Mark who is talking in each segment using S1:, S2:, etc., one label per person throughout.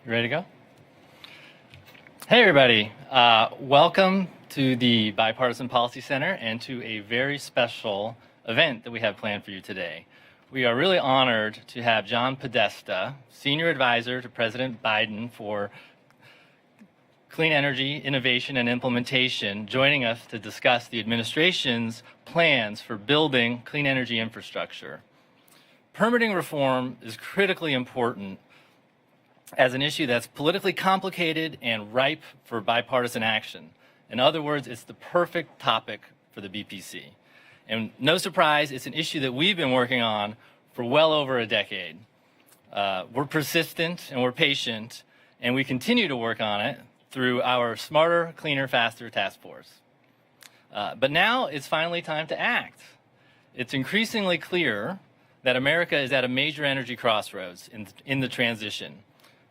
S1: You ready to go? Hey, everybody. Welcome to the Bipartisan Policy Center and to a very special event that we have planned for you today. We are really honored to have John Podesta, Senior Advisor to President Biden for Clean Energy, Innovation, and Implementation, joining us to discuss the administration's plans for building clean energy infrastructure. Permitting reform is critically important as an issue that's politically complicated and ripe for bipartisan action. In other words, it's the perfect topic for the BPC. And no surprise, it's an issue that we've been working on for well over a decade. We're persistent and we're patient, and we continue to work on it through our Smarter, Cleaner, Faster task force. But now it's finally time to act. It's increasingly clear that America is at a major energy crossroads in the transition.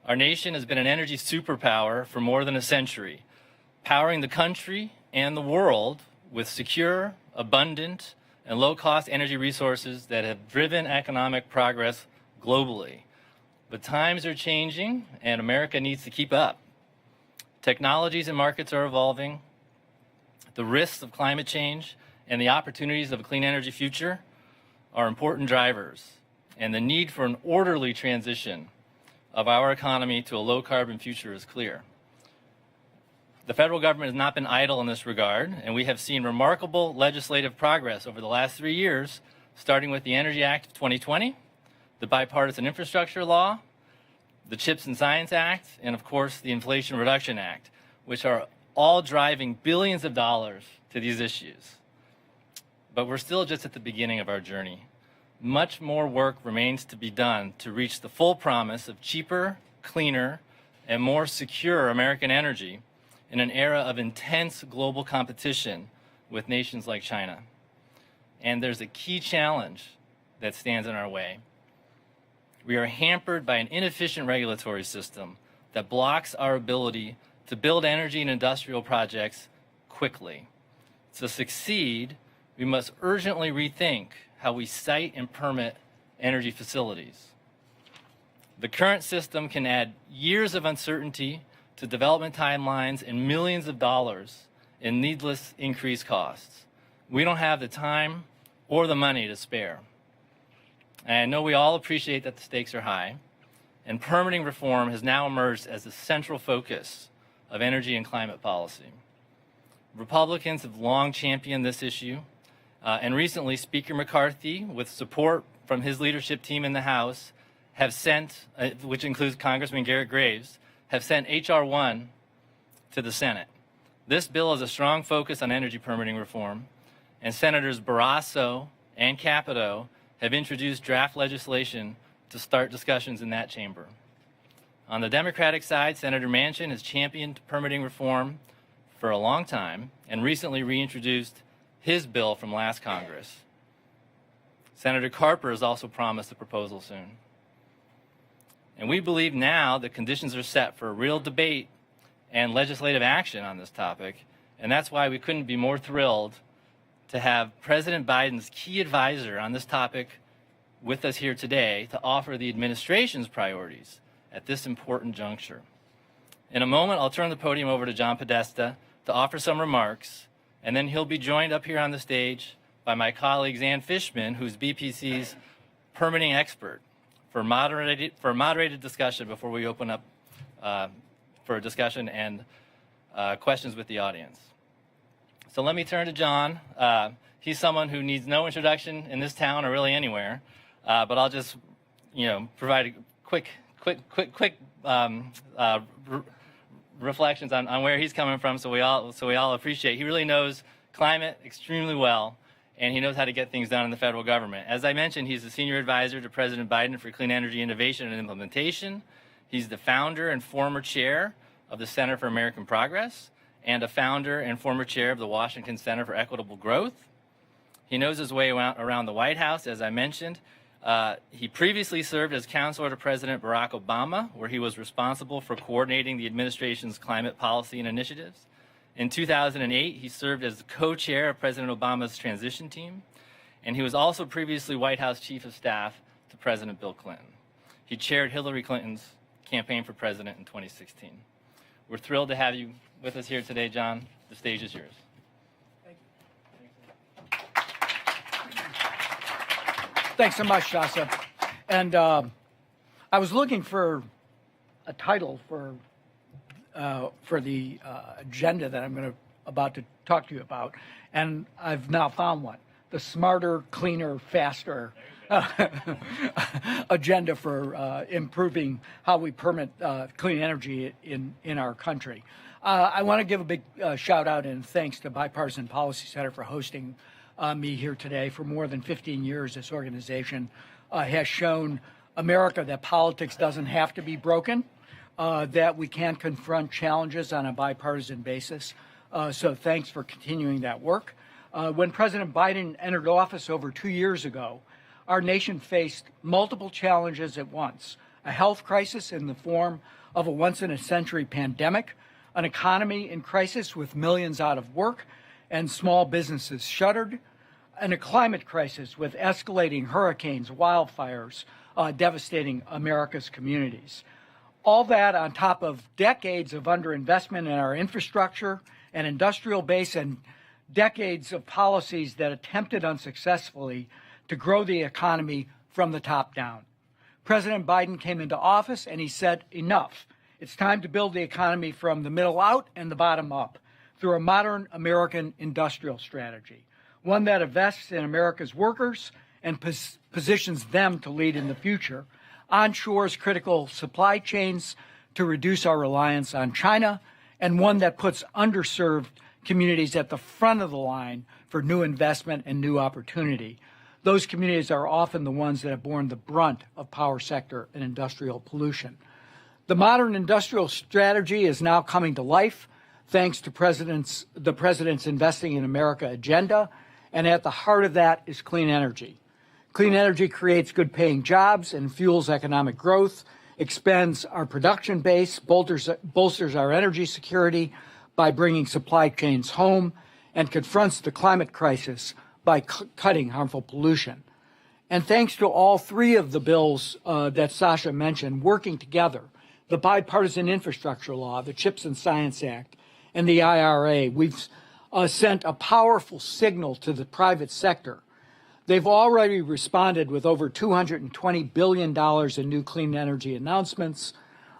S1: Our nation has been an energy superpower for more than a century, powering the country and the world with secure, abundant, and low-cost energy resources that have driven economic progress globally. But times are changing, and America needs to keep up. Technologies and markets are evolving. The risks of climate change and the opportunities of a clean energy future are important drivers, and the need for an orderly transition of our economy to a low-carbon future is clear. The federal government has not been idle in this regard, and we have seen remarkable legislative progress over the last 3 years, starting with the Energy Act of 2020, the Bipartisan Infrastructure Law, the CHIPS and Science Act, and of course the Inflation Reduction Act, which are all driving billions of dollars to these issues. But we're still just at the beginning of our journey. Much more work remains to be done to reach the full promise of cheaper, cleaner, and more secure American energy in an era of intense global competition with nations like China. And there's a key challenge that stands in our way. We are hampered by an inefficient regulatory system that blocks our ability to build energy and industrial projects quickly. To succeed, we must urgently rethink how we site and permit energy facilities. The current system can add years of uncertainty to development timelines and millions of dollars in needless increased costs. We don't have the time or the money to spare. And I know we all appreciate that the stakes are high, and permitting reform has now emerged as the central focus of energy and climate policy. Republicans have long championed this issue, and recently Speaker McCarthy, with support from his leadership team in the House, have sent, which includes Congressman Garrett Graves, have sent H.R. 1 to the Senate. This bill has a strong focus on energy permitting reform, and Senators Barrasso and Capito have introduced draft legislation to start discussions in that chamber. On the Democratic side, Senator Manchin has championed permitting reform for a long time and recently reintroduced his bill from last Congress. Senator Carper has also promised a proposal soon. And we believe now the conditions are set for a real debate and legislative action on this topic, and that's why we couldn't be more thrilled to have President Biden's key advisor on this topic with us here today to offer the administration's priorities at this important juncture. In a moment, I'll turn the podium over to John Podesta to offer some remarks, and then he'll be joined up here on the stage by my colleague Zan Fishman, who's BPC's permitting expert, for moderated discussion before we open up for a discussion and questions with the audience. So let me turn to John. He's someone who needs no introduction in this town or really anywhere, but I'll just, provide a quick reflections on where he's coming from, so we all appreciate. He really knows climate extremely well, and he knows how to get things done in the federal government. As I mentioned, he's the senior advisor to President Biden for Clean Energy, Innovation, and Implementation. He's the founder and former chair of the Center for American Progress, and a founder and former chair of the Washington Center for Equitable Growth. He knows his way around the White House, as I mentioned. He previously served as counselor to President Barack Obama, where he was responsible for coordinating the administration's climate policy and initiatives. In 2008, he served as the co-chair of President Obama's transition team, and he was also previously White House Chief of Staff to President Bill Clinton. He chaired Hillary Clinton's campaign for president in 2016. We're thrilled to have you with us here today, John. The stage is yours.
S2: Thanks so much, Shasa. And I was looking for a title for the agenda that I'm about to talk to you about, and I've now found one: the Smarter, Cleaner, Faster agenda for improving how we permit clean energy in our country. I want to give a big shout out and thanks to Bipartisan Policy Center for hosting me here today. For more than 15 years, this organization has shown America that politics doesn't have to be broken, that we can confront challenges on a bipartisan basis. So thanks for continuing that work. When President Biden entered office over 2 years ago, our nation faced multiple challenges at once: a health crisis in the form of a once-in-a-century pandemic, an economy in crisis with millions out of work and small businesses shuttered, and a climate crisis with escalating hurricanes, wildfires, devastating America's communities. All that on top of decades of underinvestment in our infrastructure and industrial base, and decades of policies that attempted unsuccessfully to grow the economy from the top down. President Biden came into office and he said, enough. It's time to build the economy from the middle out and the bottom up through a modern American industrial strategy, one that invests in America's workers and positions them to lead in the future, onshores critical supply chains to reduce our reliance on China, and one that puts underserved communities at the front of the line for new investment and new opportunity. Those communities are often the ones that have borne the brunt of power sector and industrial pollution. The modern industrial strategy is now coming to life thanks to the President's Investing in America agenda, and at the heart of that is clean energy. Clean energy creates good-paying jobs and fuels economic growth, expands our production base, bolsters our energy security by bringing supply chains home, and confronts the climate crisis by cutting harmful pollution. And thanks to all three of the bills that Sasha mentioned working together, the Bipartisan Infrastructure Law, the CHIPS and Science Act, and the IRA, we've sent a powerful signal to the private sector. They've already responded with over $220 billion in new clean energy announcements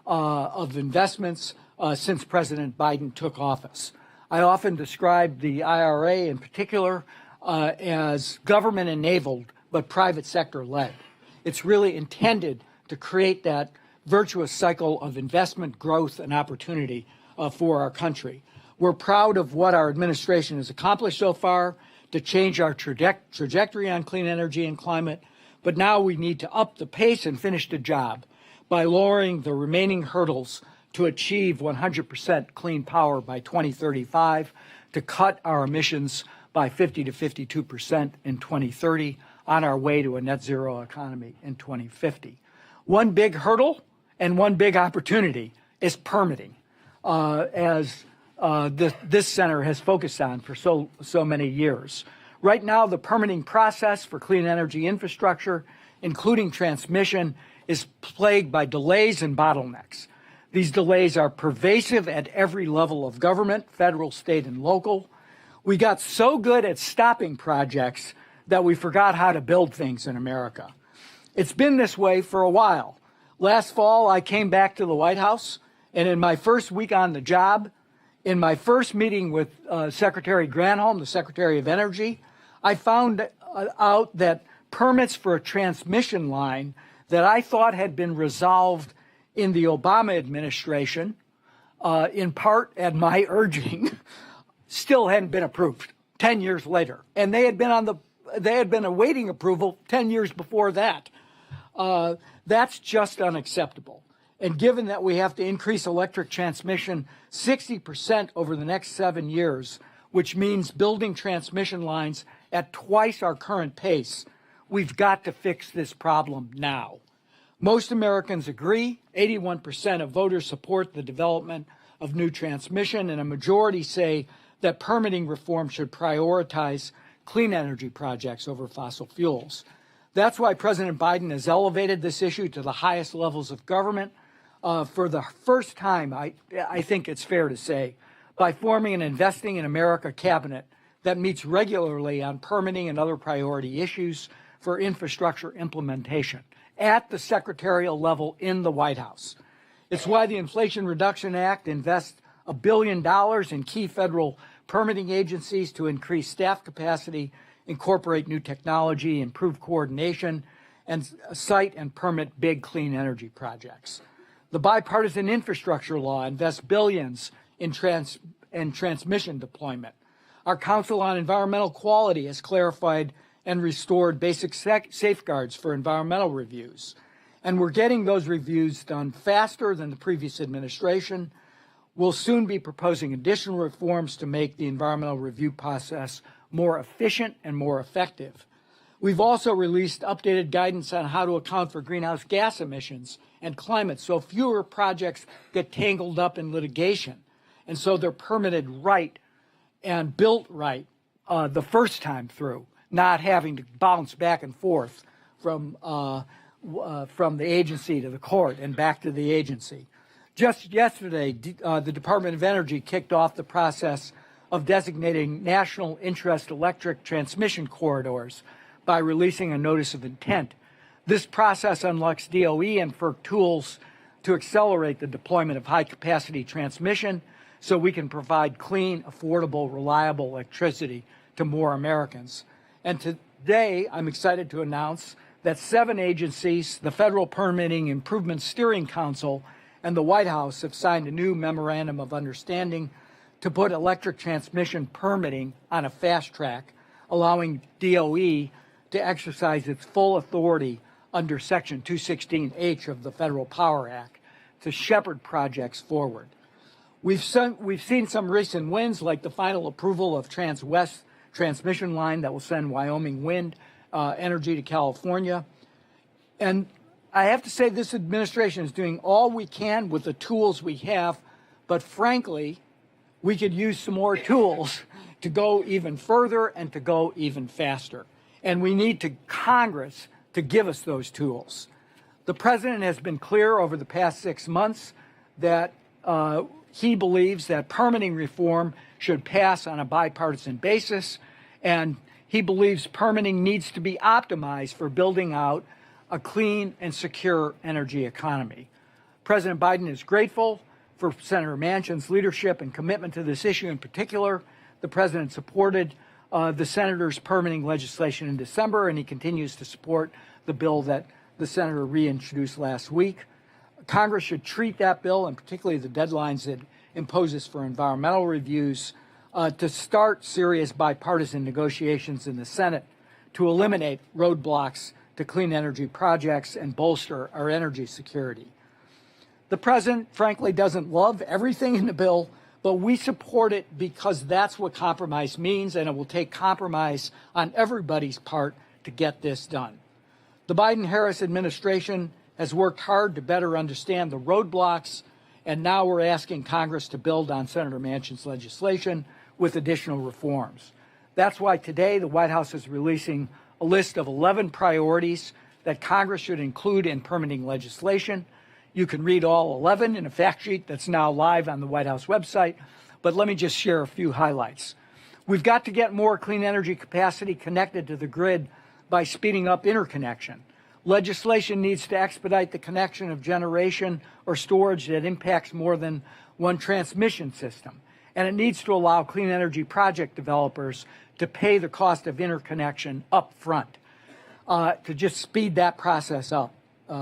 S2: of investments since President Biden took office. I often describe the IRA in particular as government-enabled but private sector-led. It's really intended to create that virtuous cycle of investment, growth, and opportunity for our country. We're proud of what our administration has accomplished so far to change our trajectory on clean energy and climate, but now we need to up the pace and finish the job by lowering the remaining hurdles to achieve 100% clean power by 2035, to cut our emissions by 50 to 52% in 2030 on our way to a net zero economy in 2050. One big hurdle and one big opportunity is permitting, as this center has focused on for so many years. Right now, the permitting process for clean energy infrastructure, including transmission, is plagued by delays and bottlenecks. These delays are pervasive at every level of government, federal, state, and local. We got so good at stopping projects that we forgot how to build things in America. It's been this way for a while. Last fall, I came back to the White House, and in my first week on the job, in my first meeting with Secretary Granholm, the Secretary of Energy, I found out that permits for a transmission line that I thought had been resolved in the Obama administration, in part at my urging, still hadn't been approved 10 years later. And they had been awaiting approval 10 years before that. That's just unacceptable. And given that we have to increase electric transmission 60% over the next 7 years, which means building transmission lines at twice our current pace, we've got to fix this problem now. Most Americans agree. 81% of voters support the development of new transmission, and a majority say that permitting reform should prioritize clean energy projects over fossil fuels. That's why President Biden has elevated this issue to the highest levels of government, for the first time, I think it's fair to say, by forming an Investing in America cabinet that meets regularly on permitting and other priority issues for infrastructure implementation at the secretarial level in the White House. It's why the Inflation Reduction Act invests $1 billion in key federal permitting agencies to increase staff capacity, incorporate new technology, improve coordination, and cite and permit big clean energy projects. The bipartisan infrastructure law invests billions in transmission deployment. Our Council on Environmental Quality has clarified and restored basic safeguards for environmental reviews. And we're getting those reviews done faster than the previous administration. We'll soon be proposing additional reforms to make the environmental review process more efficient and more effective. We've also released updated guidance on how to account for greenhouse gas emissions and climate so fewer projects get tangled up in litigation. And so they're permitted right and built right the first time through, not having to bounce back and forth from the agency to the court and back to the agency. Just yesterday, the Department of Energy kicked off the process of designating national interest electric transmission corridors by releasing a notice of intent. This process unlocks DOE and FERC tools to accelerate the deployment of high-capacity transmission so we can provide clean, affordable, reliable electricity to more Americans. And today, I'm excited to announce that 7 agencies, the Federal Permitting Improvement Steering Council, and the White House have signed a new memorandum of understanding to put electric transmission permitting on a fast track, allowing DOE to exercise its full authority under Section 216H of the Federal Power Act to shepherd projects forward. We've seen some recent wins, like the final approval of Trans-West transmission line that will send Wyoming wind energy to California. And I have to say this administration is doing all we can with the tools we have, but frankly, we could use some more tools to go even further and to go even faster. And we need Congress to give us those tools. The president has been clear over the past 6 months that he believes that permitting reform should pass on a bipartisan basis, and he believes permitting needs to be optimized for building out a clean and secure energy economy. President Biden is grateful for Senator Manchin's leadership and commitment to this issue in particular. The president supported the senator's permitting legislation in December, and he continues to support the bill that the senator reintroduced last week. Congress should treat that bill, and particularly the deadlines it imposes for environmental reviews, to start serious bipartisan negotiations in the Senate to eliminate roadblocks to clean energy projects and bolster our energy security. The president, frankly, doesn't love everything in the bill, but we support it because that's what compromise means, and it will take compromise on everybody's part to get this done. The Biden-Harris administration has worked hard to better understand the roadblocks, and now we're asking Congress to build on Senator Manchin's legislation with additional reforms. That's why today the White House is releasing a list of 11 priorities that Congress should include in permitting legislation. You can read all 11 in a fact sheet that's now live on the White House website, but let me just share a few highlights. We've got to get more clean energy capacity connected to the grid by speeding up interconnection. Legislation needs to expedite the connection of generation or storage that impacts more than one transmission system. And it needs to allow clean energy project developers to pay the cost of interconnection up front, to just speed that process up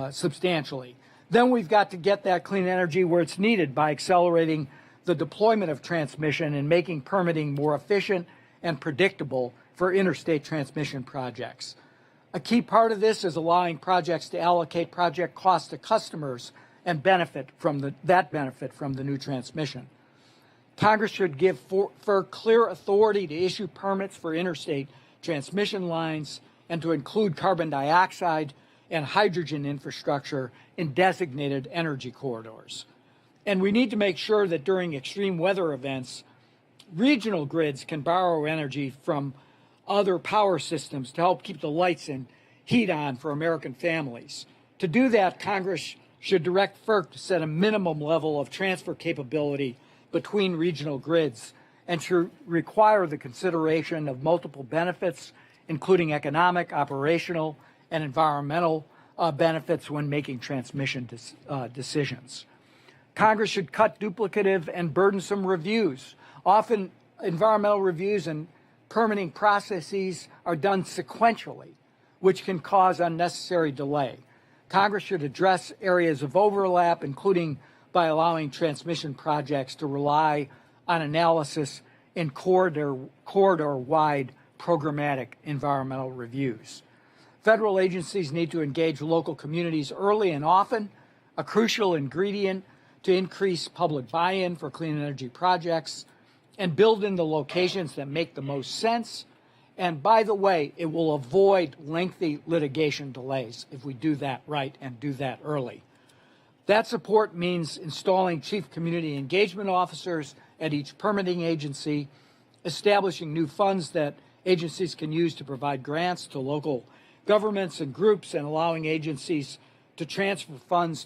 S2: substantially. Then we've got to get that clean energy where it's needed by accelerating the deployment of transmission and making permitting more efficient and predictable for interstate transmission projects. A key part of this is allowing projects to allocate project costs to customers and benefit from the new transmission. Congress should give FERC clear authority to issue permits for interstate transmission lines and to include carbon dioxide and hydrogen infrastructure in designated energy corridors. And we need to make sure that during extreme weather events, regional grids can borrow energy from other power systems to help keep the lights and heat on for American families. To do that, Congress should direct FERC to set a minimum level of transfer capability between regional grids and should require the consideration of multiple benefits, including economic, operational, and environmental benefits when making transmission decisions. Congress should cut duplicative and burdensome reviews. Often, environmental reviews and permitting processes are done sequentially, which can cause unnecessary delay. Congress should address areas of overlap, including by allowing transmission projects to rely on analysis in corridor-wide programmatic environmental reviews. Federal agencies need to engage local communities early and often, a crucial ingredient to increase public buy-in for clean energy projects, and build in the locations that make the most sense. And by the way, it will avoid lengthy litigation delays if we do that right and do that early. That support means installing chief community engagement officers at each permitting agency, establishing new funds that agencies can use to provide grants to local governments and groups, and allowing agencies to transfer funds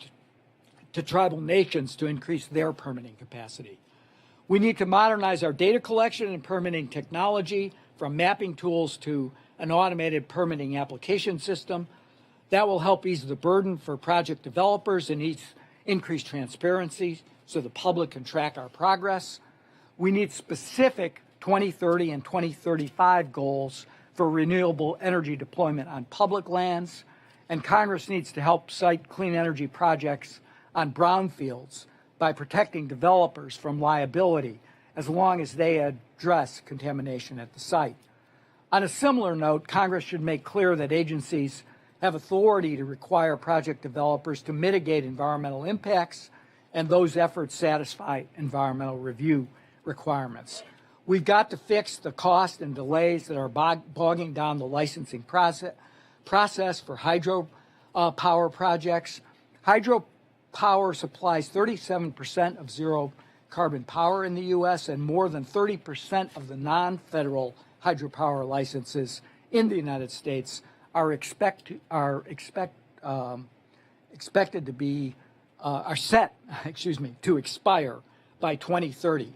S2: to tribal nations to increase their permitting capacity. We need to modernize our data collection and permitting technology, from mapping tools to an automated permitting application system. That will help ease the burden for project developers and increase transparency so the public can track our progress. We need specific 2030 and 2035 goals for renewable energy deployment on public lands, and Congress needs to help site clean energy projects on brownfields by protecting developers from liability as long as they address contamination at the site. On a similar note, Congress should make clear that agencies have authority to require project developers to mitigate environmental impacts, and those efforts satisfy environmental review requirements. We've got to fix the cost and delays that are bogging down the licensing process for hydropower projects. Hydropower supplies 37% of zero carbon power in the U.S., and more than 30% of the non-federal hydropower licenses in the United States are set to expire by 2030.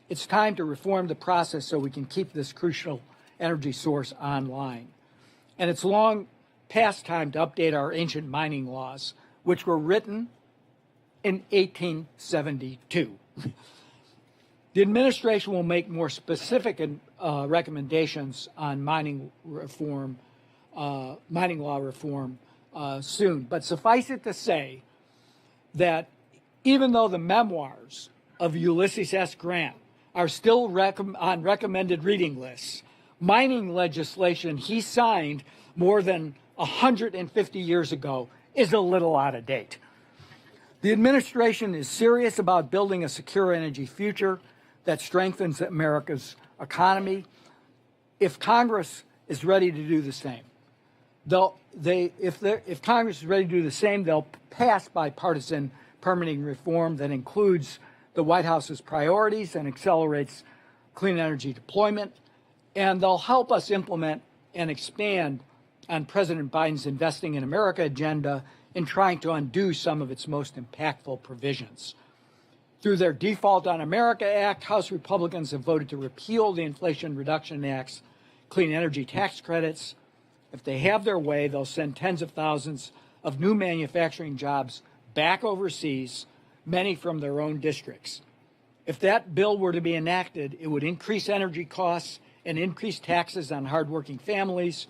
S2: It's time to reform the process so we can keep this crucial energy source online. And it's long past time to update our ancient mining laws, which were written in 1872. The administration will make more specific recommendations on mining law reform soon. But suffice it to say that even though the memoirs of Ulysses S. Grant are still on recommended reading lists, mining legislation he signed more than 150 years ago is a little out of date. The administration is serious about building a secure energy future that strengthens America's economy. If Congress is ready to do the same, if Congress is ready to do the same, they'll pass bipartisan permitting reform that includes the White House's priorities and accelerates clean energy deployment, and they'll help us implement and expand on President Biden's Investing in America agenda in trying to undo some of its most impactful provisions. Through their Default on America Act, House Republicans have voted to repeal the Inflation Reduction Act's clean energy tax credits. If they have their way, they'll send tens of thousands of new manufacturing jobs back overseas, many from their own districts. If that bill were to be enacted, it would increase energy costs and increase taxes on hardworking families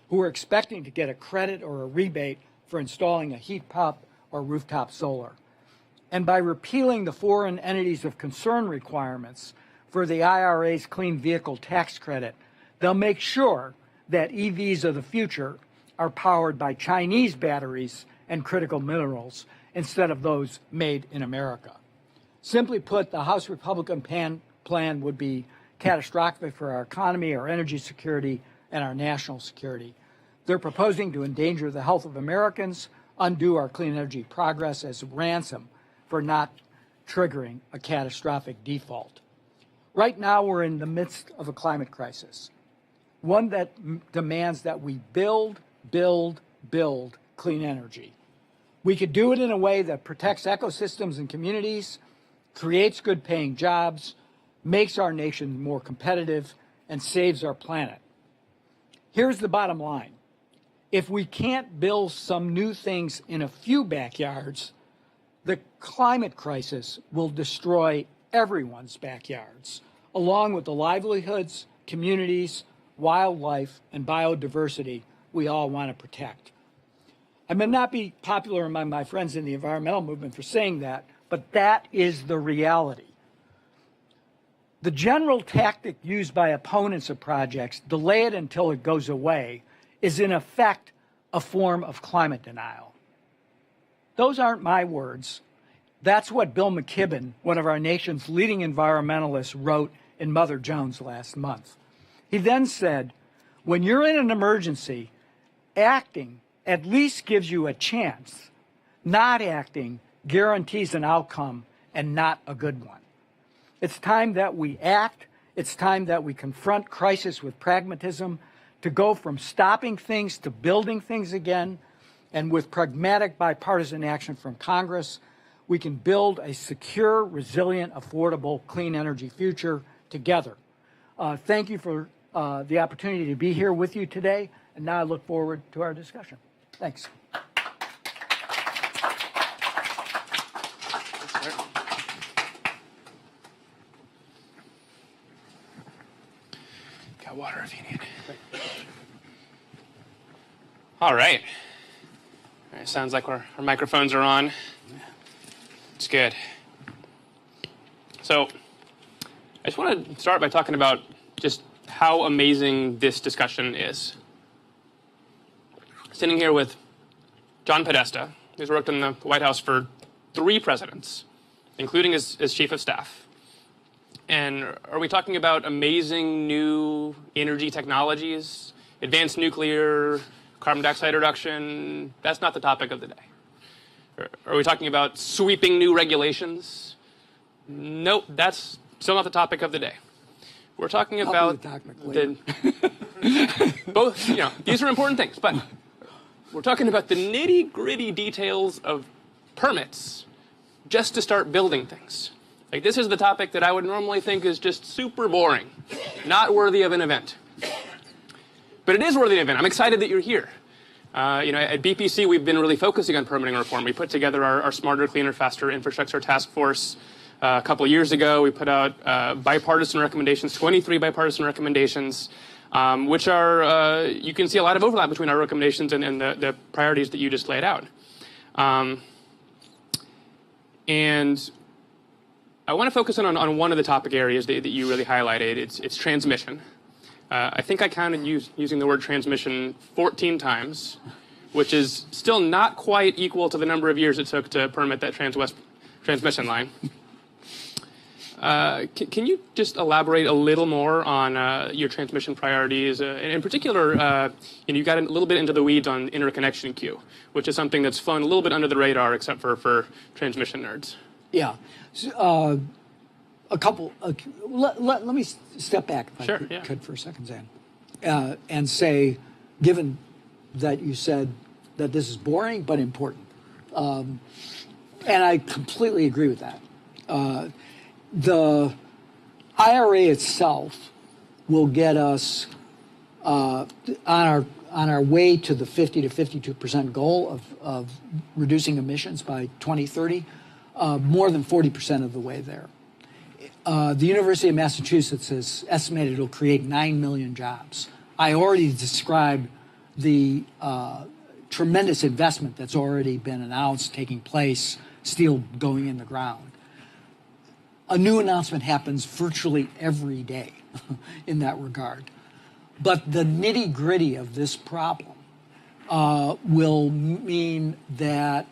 S2: who are expecting to get a credit or a rebate for installing a heat pump or rooftop solar. And by repealing the foreign entities of concern requirements for the IRA's clean vehicle tax credit, they'll make sure that EVs of the future are powered by Chinese batteries and critical minerals instead of those made in America. Simply put, the House Republican plan would be catastrophic for our economy, our energy security, and our national security. They're proposing to endanger the health of Americans, undo our clean energy progress as ransom for not triggering a catastrophic default. Right now, we're in the midst of a climate crisis, one that demands that we build clean energy. We could do it in a way that protects ecosystems and communities, creates good paying jobs, makes our nation more competitive, and saves our planet. Here's the bottom line. If we can't build some new things in a few backyards, the climate crisis will destroy everyone's backyards, along with the livelihoods, communities, wildlife, and biodiversity we all want to protect. I may not be popular among my friends in the environmental movement for saying that, but that is the reality. The general tactic used by opponents of projects, delay it until it goes away, is in effect a form of climate denial. Those aren't my words. That's what Bill McKibben, one of our nation's leading environmentalists, wrote in Mother Jones last month. He then said, when you're in an emergency, acting at least gives you a chance. Not acting guarantees an outcome, and not a good one. It's time that we act. It's time that we confront crisis with pragmatism, to go from stopping things to building things again. And with pragmatic bipartisan action from Congress, we can build a secure, resilient, affordable, clean energy future together. Thank you for the opportunity to be here with you today. And now I look forward to our discussion. Thanks.
S3: Got water if you need. All right. All right, sounds like our microphones are on. It's good. So I just want to start by talking about just how amazing this discussion is. Sitting here with John Podesta, who's worked in the White House for 3 presidents, including as chief of staff. And are we talking about amazing new energy technologies, advanced nuclear, carbon dioxide reduction? That's not the topic of the day. Are we talking about sweeping new regulations? Nope, that's still not the topic of the day. We're talking about both, these are important things, but we're talking about the nitty-gritty details of permits just to start building things. Like, this is the topic that I would normally think is just super boring, not worthy of an event. But it is worthy of an event. I'm excited that you're here. At BPC, we've been really focusing on permitting reform. We put together our Smarter, Cleaner, Faster Infrastructure Task Force a couple of years ago. We put out bipartisan recommendations, 23 bipartisan recommendations, which are, you can see a lot of overlap between our recommendations and the priorities that you just laid out. And I want to focus in on one of the topic areas that you really highlighted. It's transmission. I think I counted using the word transmission 14 times, which is still not quite equal to the number of years it took to permit that Trans-West transmission line. Can you just elaborate a little more on your transmission priorities? In particular, you got a little bit into the weeds on interconnection queue, which is something that's flown a little bit under the radar, except for transmission nerds.
S2: Yeah. A couple. Let me step back, if I could for a second, Zan, and say, given that you said that this is boring but important, and I completely agree with that. The IRA itself will get us on our way to the 50 to 52% goal of reducing emissions by 2030, more than 40% of the way there. The University of Massachusetts has estimated it'll create 9 million jobs. I already described the tremendous investment that's already been announced, taking place, steel going in the ground. A new announcement happens virtually every day in that regard. But the nitty-gritty of this problem will mean that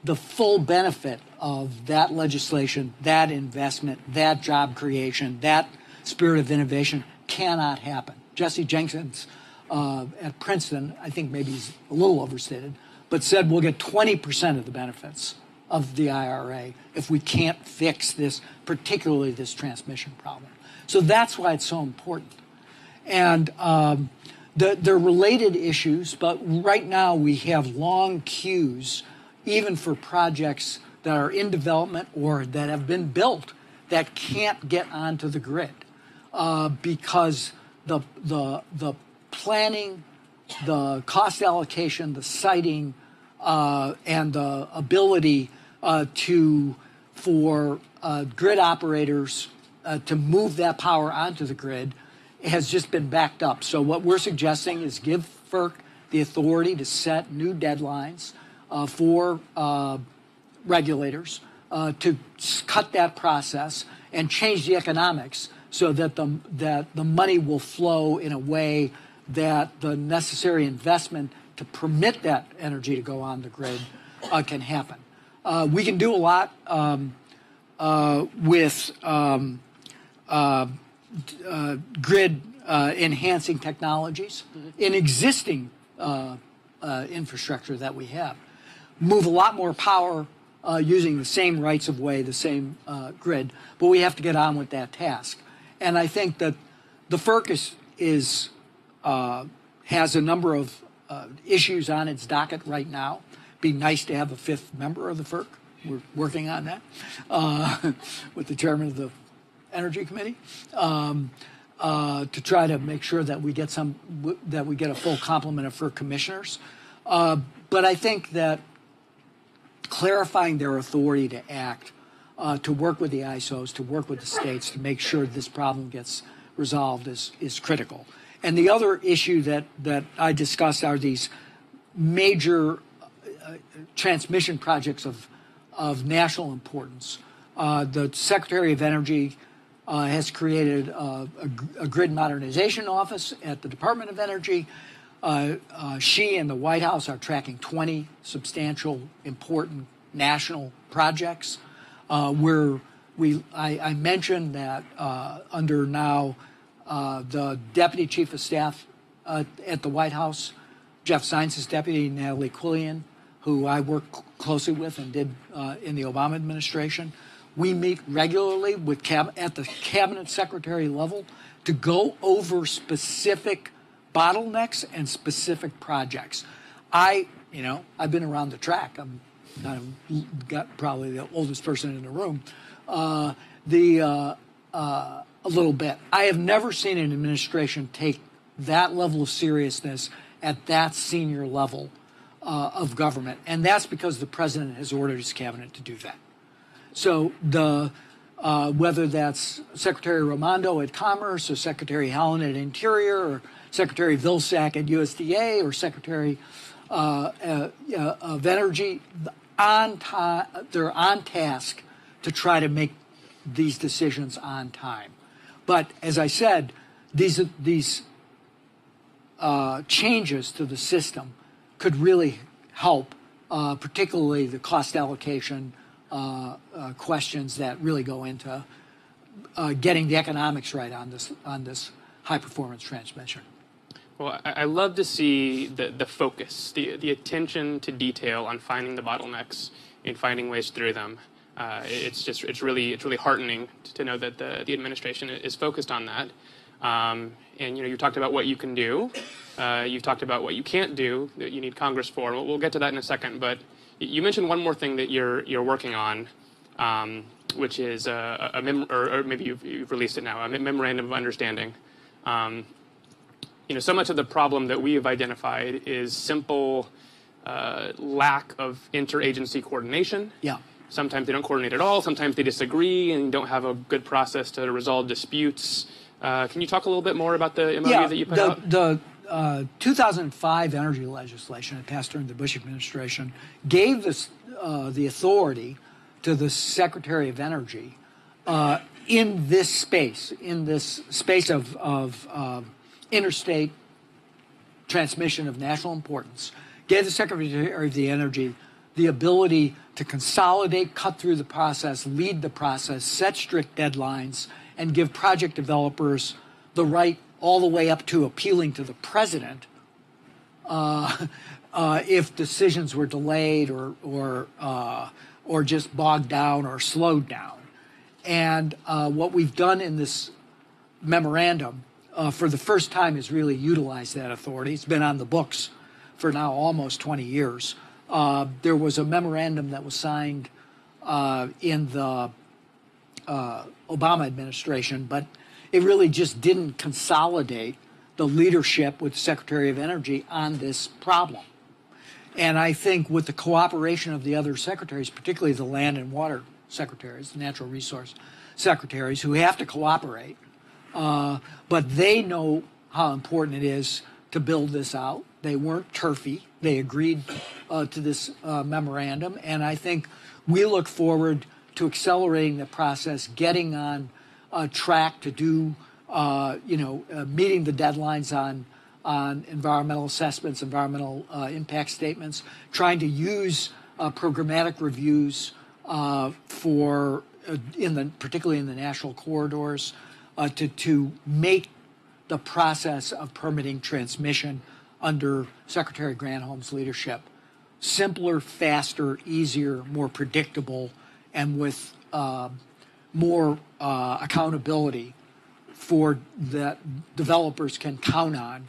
S2: the full benefit of that legislation, that investment, that job creation, that spirit of innovation cannot happen. Jesse Jenkins at Princeton, I think maybe he's a little overstated, but said we'll get 20% of the benefits of the IRA if we can't fix this, particularly this transmission problem. So that's why it's so important. And they're related issues, but right now we have long queues even for projects that are in development or that have been built that can't get onto the grid because the planning, the cost allocation, the siting, and the ability for grid operators to move that power onto the grid has just been backed up. So what we're suggesting is give FERC the authority to set new deadlines for regulators to cut that process and change the economics so that the money will flow in a way that the necessary investment to permit that energy to go on the grid can happen. We can do a lot with grid enhancing technologies in existing infrastructure that we have. Move a lot more power using the same rights of way, the same grid, but we have to get on with that task. And I think that the FERC has a number of issues on its docket right now. Be nice to have a fifth member of the FERC. We're working on that with the chairman of the Energy Committee to try to make sure that we get a full complement of FERC commissioners. But I think that clarifying their authority to act, to work with the ISOs, to work with the states, to make sure this problem gets resolved is critical. And the other issue that I discussed are these major transmission projects of national importance. The Secretary of Energy has created a grid modernization office at the Department of Energy. She and the White House are tracking 20 substantial, important national projects. I mentioned that under now the Deputy Chief of Staff at the White House, Jeff Zients' deputy, Natalie Quillian, who I work closely with and did in the Obama administration. We meet regularly at the cabinet secretary level to go over specific bottlenecks and specific projects. I've been around the track. I'm probably the oldest person in the room. A little bit. I have never seen an administration take that level of seriousness at that senior level of government, and that's because the president has ordered his cabinet to do that. So whether that's Secretary Raimondo at Commerce or Secretary Howland at Interior or Secretary Vilsack at USDA or Secretary of Energy, they're on task to try to make these decisions on time. But as I said, these changes to the system could really help, particularly the cost allocation questions that really go into getting the economics right on this high performance transmission.
S3: Well, I love to see the focus, the attention to detail on finding the bottlenecks and finding ways through them. It's really heartening to know that the administration is focused on that. And you talked about what you can do. You've talked about what you can't do that you need Congress for. We'll get to that in a second. But you mentioned one more thing that you're working on, which is or maybe you've released it now, a memorandum of understanding. So much of the problem that we have identified is simple lack of interagency coordination.
S2: Yeah.
S3: Sometimes they don't coordinate at all. Sometimes they disagree and don't have a good process to resolve disputes. Can you talk a little bit more about the MOU that you put out?
S2: The 2005 energy legislation that passed during the Bush administration gave the authority to the Secretary of Energy in this space of interstate transmission of national importance, gave the Secretary of the Energy the ability to consolidate, cut through the process, lead the process, set strict deadlines, and give project developers the right all the way up to appealing to the president if decisions were delayed or just bogged down or slowed down. And what we've done in this memorandum for the first time is really utilize that authority. It's been on the books for now almost 20 years. There was a memorandum that was signed in the Obama administration, but it really just didn't consolidate the leadership with the Secretary of Energy on this problem. And I think with the cooperation of the other secretaries, particularly the land and water secretaries, the natural resource secretaries, who have to cooperate, but they know how important it is to build this out. They weren't turfy. They agreed to this memorandum. And I think we look forward to accelerating the process, getting on track to do, meeting the deadlines on environmental assessments, environmental impact statements, trying to use programmatic reviews particularly in the national corridors, to make the process of permitting transmission under Secretary Granholm's leadership simpler, faster, easier, more predictable, and with more accountability for that developers can count on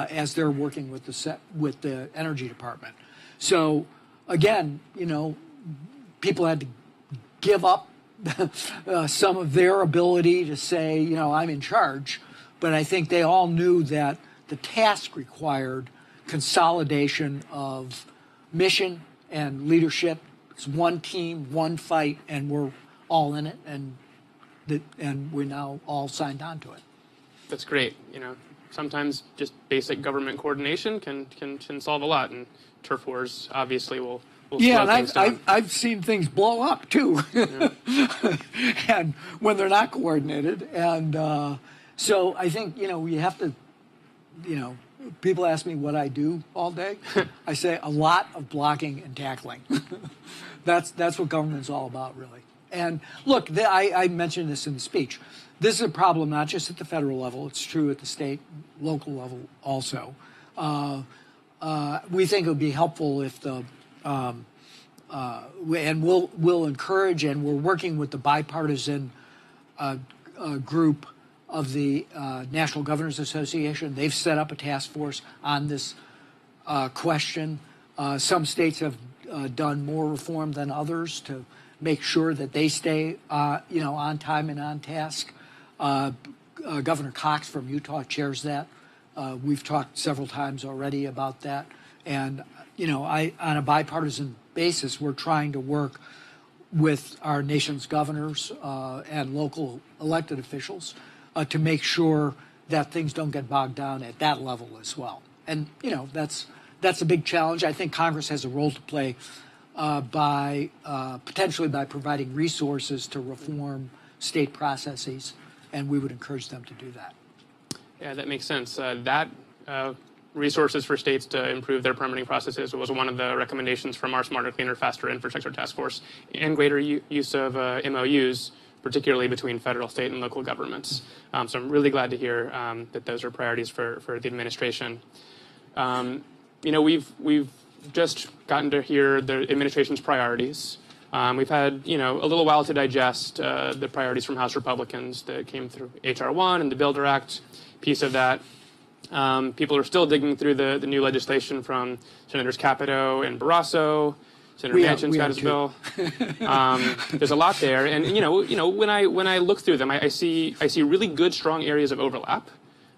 S2: as they're working with the Energy Department. So again, people had to give up some of their ability to say, I'm in charge, but I think they all knew that the task required consolidation of mission and leadership. It's one team, one fight, and we're all in it, and we're now all signed on to it.
S3: That's great. Sometimes just basic government coordination can solve a lot, and turf wars obviously will slow things down.
S2: I've seen things blow up too, and when they're not coordinated. And so I think we have to, people ask me what I do all day. I say a lot of blocking and tackling. That's what government's all about, really. And look, I mentioned this in the speech. This is a problem not just at the federal level. It's true at the state, local level also. We think it would be helpful if and we'll encourage, and we're working with the bipartisan group of the National Governors Association. They've set up a task force on this question. Some states have done more reform than others to make sure that they stay, on time and on task. Governor Cox from Utah chairs that. We've talked several times already about that. And, on a bipartisan basis, we're trying to work with our nation's governors and local elected officials to make sure that things don't get bogged down at that level as well. And, that's a big challenge. I think Congress has a role to play potentially by providing resources to reform state processes, and we would encourage them to do that.
S3: Yeah, that makes sense. Resources for states to improve their permitting processes was one of the recommendations from our Smarter, Cleaner, Faster Infrastructure Task Force, and greater use of MOUs, particularly between federal, state, and local governments. So I'm really glad to hear that those are priorities for the administration. We've just gotten to hear the administration's priorities. We've had, a little while to digest the priorities from House Republicans that came through H.R. 1 and the Builder Act piece of that. People are still digging through the new legislation from Senators Capito and Barrasso. Senator Manchin's got his bill. There's a lot there, and when I look through them, I see really good, strong areas of overlap,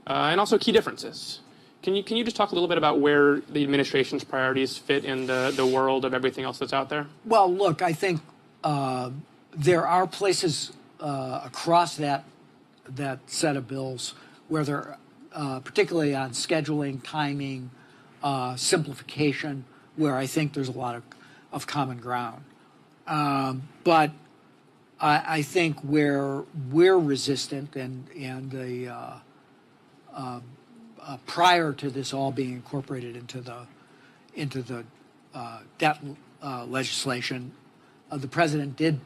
S3: and also key differences. Can you just talk a little bit about where the administration's priorities fit in the world of everything else that's out there?
S2: Well, look, I think there are places across that set of bills where they're particularly on scheduling, timing, simplification, where I think there's a lot of common ground. But I think where we're resistant and the prior to this all being incorporated into the debt legislation, the president did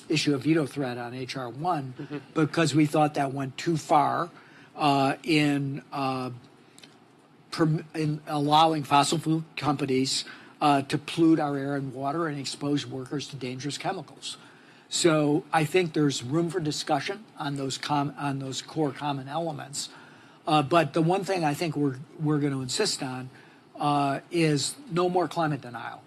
S2: issue a veto threat on H.R. 1 because we thought that went too far in allowing fossil fuel companies to pollute our air and water and expose workers to dangerous chemicals. So I think there's room for discussion on those core common elements. But the one thing I think we're going to insist on is no more climate denial.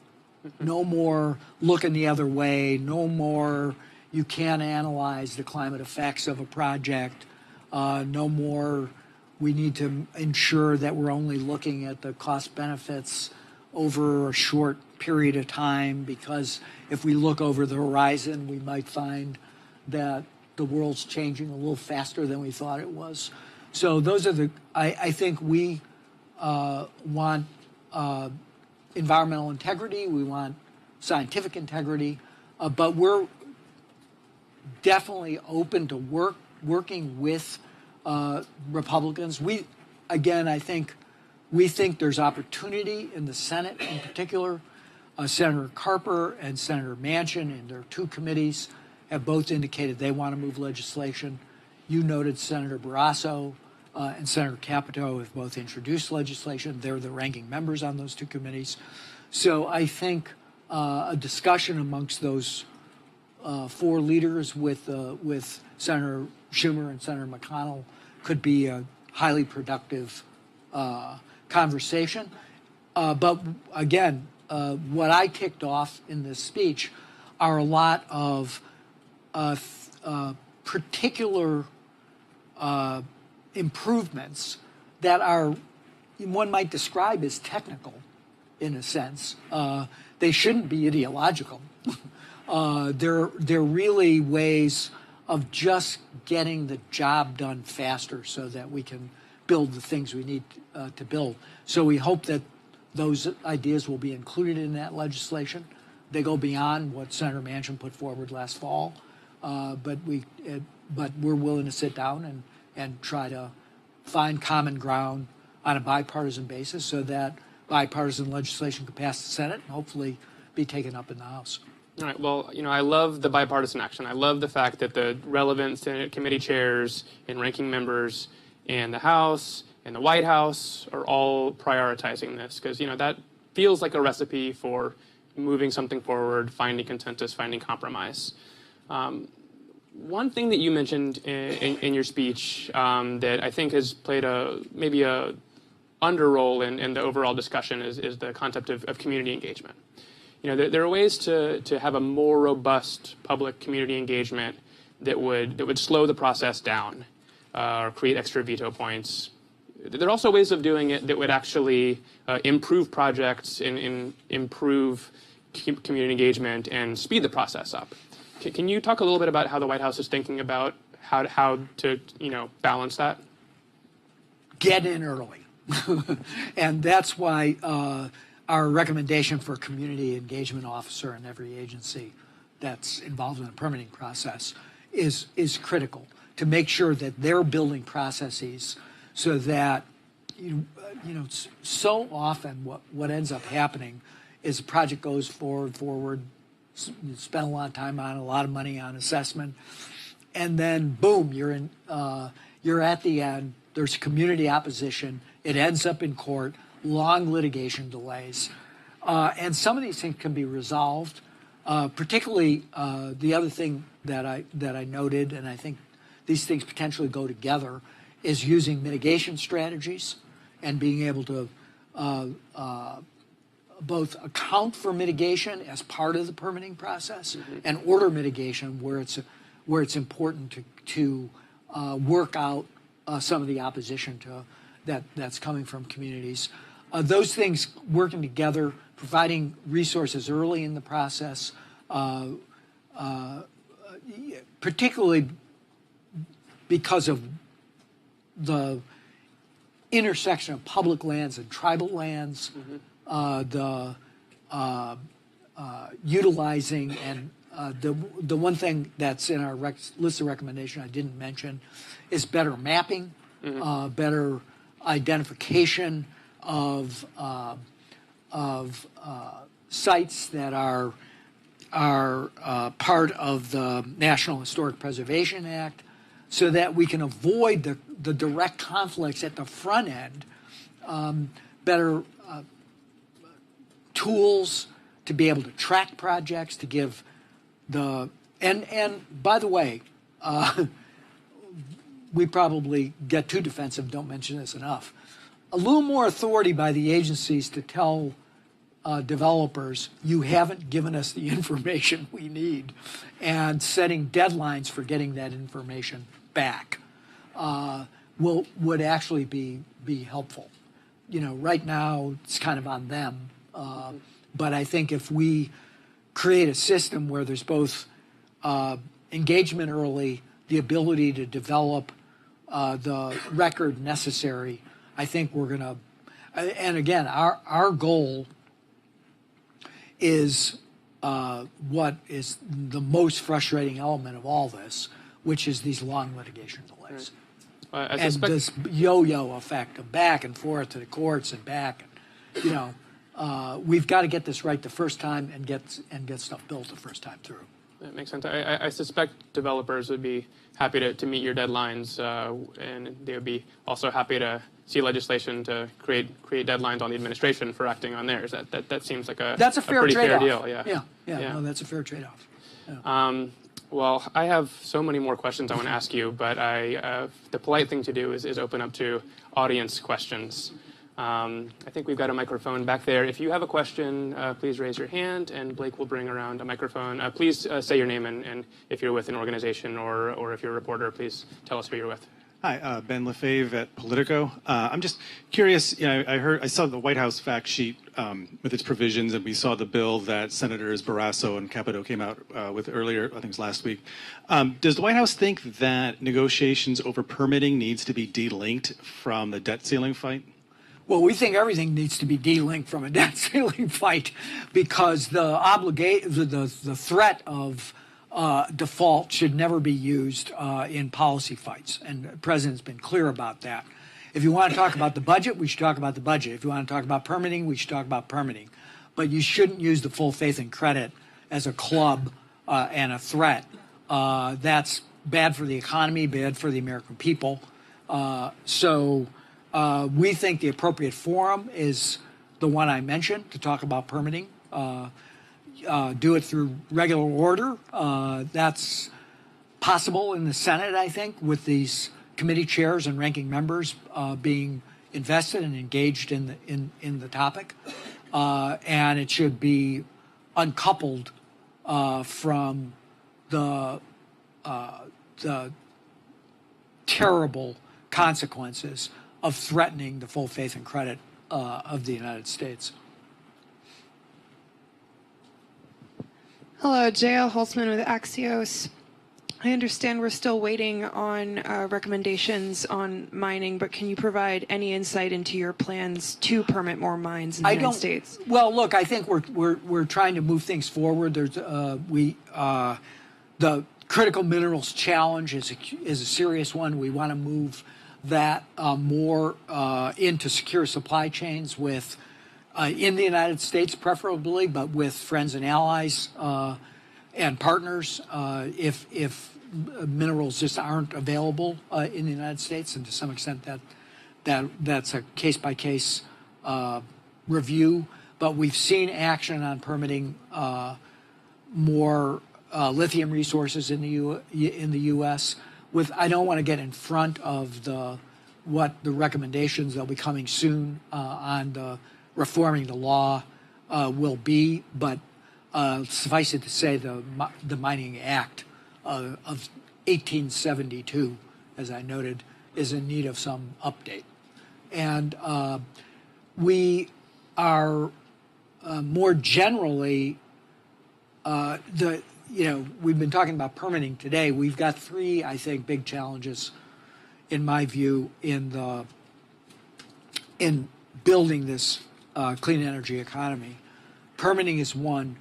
S2: No more looking the other way. No more you can't analyze the climate effects of a project. No more we need to ensure that we're only looking at the cost benefits over a short period of time, because if we look over the horizon, we might find that the world's changing a little faster than we thought it was. So those are I think we want environmental integrity, we want scientific integrity, but we're definitely open to working with Republicans. I think we think there's opportunity in the Senate in particular. Senator Carper and Senator Manchin in their two committees have both indicated they want to move legislation. You noted Senator Barrasso and Senator Capito have both introduced legislation. They're the ranking members on those two committees. So I think a discussion amongst those four leaders with Senator Schumer and Senator McConnell could be a highly productive conversation. But again, what I kicked off in this speech are a lot of particular improvements that are, one might describe as technical in a sense. They shouldn't be ideological. They're really ways of just getting the job done faster so that we can build the things we need to build. So we hope that those ideas will be included in that legislation. They go beyond what Senator Manchin put forward last fall, but we're willing to sit down and try to find common ground on a bipartisan basis so that bipartisan legislation could pass the Senate and hopefully be taken up in the House.
S3: All right. Well, I love the bipartisan action. I love the fact that the relevant Senate committee chairs and ranking members in the House and the White House are all prioritizing this, because that feels like a recipe for moving something forward, finding consensus, finding compromise. One thing that you mentioned in your speech that I think has played maybe a under role in the overall discussion is the concept of community engagement. There are ways to have a more robust public community engagement that would slow the process down or create extra veto points. There are also ways of doing it that would actually improve projects and improve community engagement and speed the process up. Can you talk a little bit about how the White House is thinking about how to balance that?
S2: Get in early. And that's why our recommendation for a community engagement officer in every agency that's involved in the permitting process is critical, to make sure that they're building processes so that so often what ends up happening is a project goes forward, you spend a lot of time on it, a lot of money on assessment, and then boom, you're at the end. There's community opposition. It ends up in court, long litigation delays, and some of these things can be resolved. Particularly, the other thing that I noted, and I think these things potentially go together, is using mitigation strategies and being able to both account for mitigation as part of the permitting process and order mitigation where it's important to work out some of the opposition that's coming from communities. Those things working together, providing resources early in the process, particularly because of the intersection of public lands and tribal lands, utilizing and the one thing that's in our list of recommendation I didn't mention is better mapping, better identification of sites that are part of the National Historic Preservation Act, so that we can avoid the direct conflicts at the front end. Better tools to be able to track projects, to give and by the way, we probably get too defensive, don't mention this enough. A little more authority by the agencies to tell developers, you haven't given us the information we need, and setting deadlines for getting that information back would actually be helpful. Right now it's kind of on them, but I think if we create a system where there's both engagement early, the ability to develop the record necessary, I think we're going to. And again, our goal is what is the most frustrating element of all this, which is these long litigation delays.
S3: Right.
S2: And this yo-yo effect of back and forth to the courts and back. We've got to get this right the first time and get stuff built the first time through.
S3: That makes sense. I suspect developers would be happy to meet your deadlines, and they would be also happy to see legislation to create deadlines on the administration for acting on theirs. That seems like
S2: that's a fair
S3: pretty
S2: trade-off.
S3: fair deal. Yeah.
S2: No, that's a fair trade-off. Yeah.
S3: Well, I have so many more questions I want to ask you, but the polite thing to do is open up to audience questions. I think we've got a microphone back there. If you have a question, please raise your hand, and Blake will bring around a microphone. Please say your name and if you're with an organization or if you're a reporter, please tell us who you're with.
S4: Hi, Ben Lefebvre at Politico. I'm just curious. I saw the White House fact sheet with its provisions, and we saw the bill that Senators Barrasso and Capito came out with earlier. I think it was last week. Does the White House think that negotiations over permitting needs to be delinked from the debt ceiling fight?
S2: Well, we think everything needs to be delinked from a debt ceiling fight because the threat of default should never be used in policy fights, and the president's been clear about that. If you want to talk about the budget, we should talk about the budget. If you want to talk about permitting, we should talk about permitting. But you shouldn't use the full faith and credit as a club and a threat. That's bad for the economy, bad for the American people. So we think the appropriate forum is the one I mentioned to talk about permitting. Do it through regular order. That's possible in the Senate, I think, with these committee chairs and ranking members being invested and engaged in the topic. And it should be uncoupled from the terrible consequences of threatening the full faith and credit of the United States.
S5: Hello, J.L. Holtzman with Axios. I understand we're still waiting on recommendations on mining, but can you provide any insight into your plans to permit more mines in the United States?
S2: Well, look, I think we're trying to move things forward. There's the critical minerals challenge is a serious one. We want to move that more into secure supply chains with. In the United States, preferably, but with friends and allies and partners, if minerals just aren't available in the United States, and to some extent that's a case-by-case review. But we've seen action on permitting more lithium resources in the U.S. I don't want to get in front of what the recommendations that'll be coming soon on the reforming the law will be, but suffice it to say the Mining Act of 1872, as I noted, is in need of some update. And we are more generally, we've been talking about permitting today. We've got three, I think, big challenges, in my view, in building this clean energy economy. Permitting is one.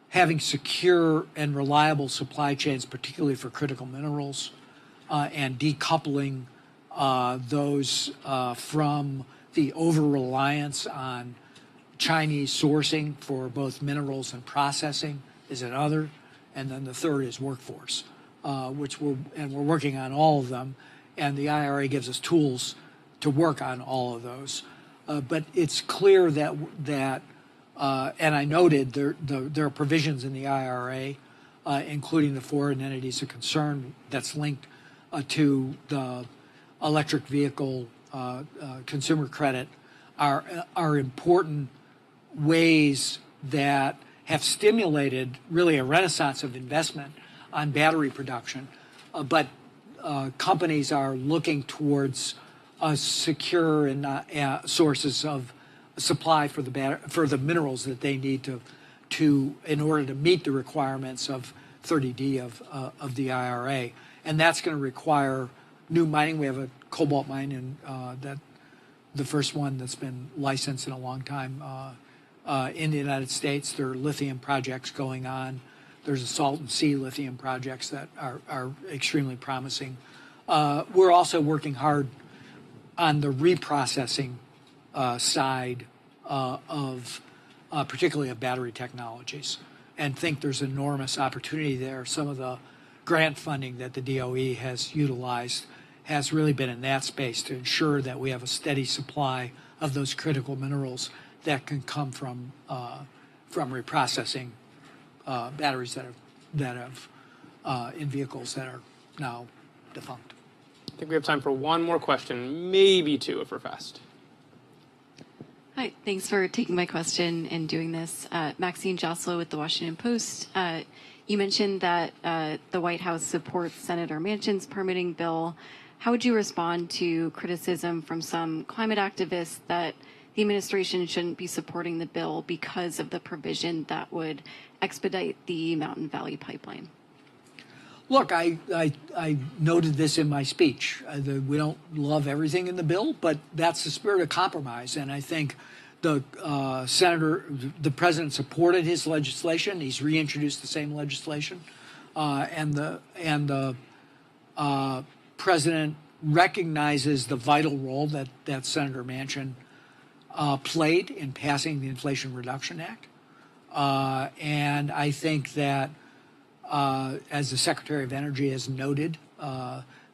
S2: Having secure and reliable supply chains, particularly for critical minerals, and decoupling those from the over-reliance on Chinese sourcing for both minerals and processing is another. And then the third is workforce, which we're working on all of them. And the IRA gives us tools to work on all of those. But it's clear that and I noted there are provisions in the IRA, including the foreign entities of concern that's linked to the electric vehicle consumer credit, are important ways that have stimulated really a renaissance of investment on battery production, but companies are looking towards secure and sources of supply for the minerals that they need to in order to meet the requirements of 30D of the IRA, and that's going to require new mining. We have a cobalt mine that the first one that's been licensed in a long time in the United States. There are lithium projects going on. There's a Salton Sea lithium projects that are extremely promising. We're also working hard on the reprocessing side of particularly of battery technologies, and think there's enormous opportunity there. Some of the grant funding that the DOE has utilized has really been in that space to ensure that we have a steady supply of those critical minerals that can come from reprocessing batteries that have in vehicles that are now defunct.
S3: I think we have time for one more question, maybe two if we're fast.
S6: Hi, thanks for taking my question and doing this. Maxine Joslo with the Washington Post. You mentioned that the White House supports Senator Manchin's permitting bill. How would you respond to criticism from some climate activists that the administration shouldn't be supporting the bill because of the provision that would expedite the Mountain Valley Pipeline?
S2: Look, I noted this in my speech. We don't love everything in the bill, but that's the spirit of compromise. And I think the president supported his legislation. He's reintroduced the same legislation, and the president recognizes the vital role that Senator Manchin played in passing the Inflation Reduction Act. And I think that, as the Secretary of Energy has noted,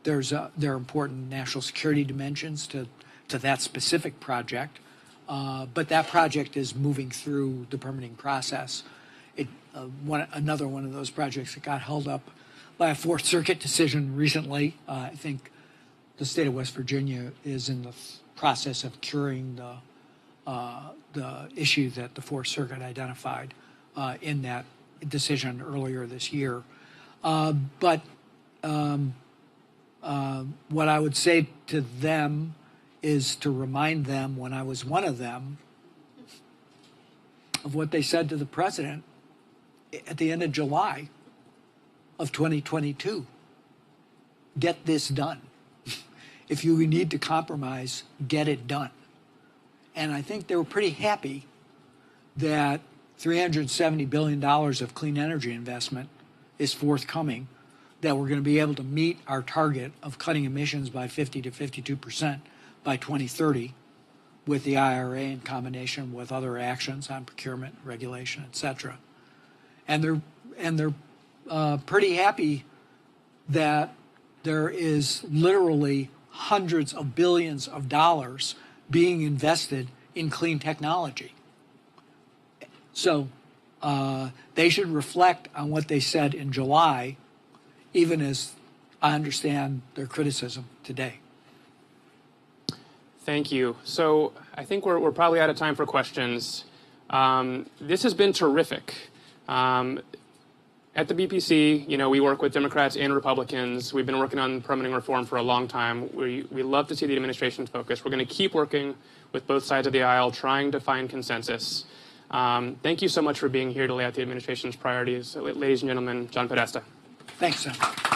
S2: there are important national security dimensions to that specific project. But that project is moving through the permitting process. Another one of those projects that got held up by a Fourth Circuit decision recently. I think the state of West Virginia is in the process of curing the issue that the Fourth Circuit identified in that decision earlier this year. But what I would say to them is to remind them, when I was one of them, of what they said to the president at the end of July of 2022. Get this done. If you need to compromise, get it done. And I think they were pretty happy that $370 billion of clean energy investment is forthcoming, that we're going to be able to meet our target of cutting emissions by 50 to 52% by 2030 with the IRA in combination with other actions on procurement, regulation, et cetera. And they're pretty happy that there is literally hundreds of billions of dollars being invested in clean technology. So they should reflect on what they said in July, even as I understand their criticism today.
S3: Thank you. So I think we're probably out of time for questions. This has been terrific. At the BPC, we work with Democrats and Republicans. We've been working on permitting reform for a long time. We love to see the administration's focus. We're going to keep working with both sides of the aisle, trying to find consensus. Thank you so much for being here to lay out the administration's priorities. Ladies and gentlemen, John Podesta.
S2: Thanks, Senator.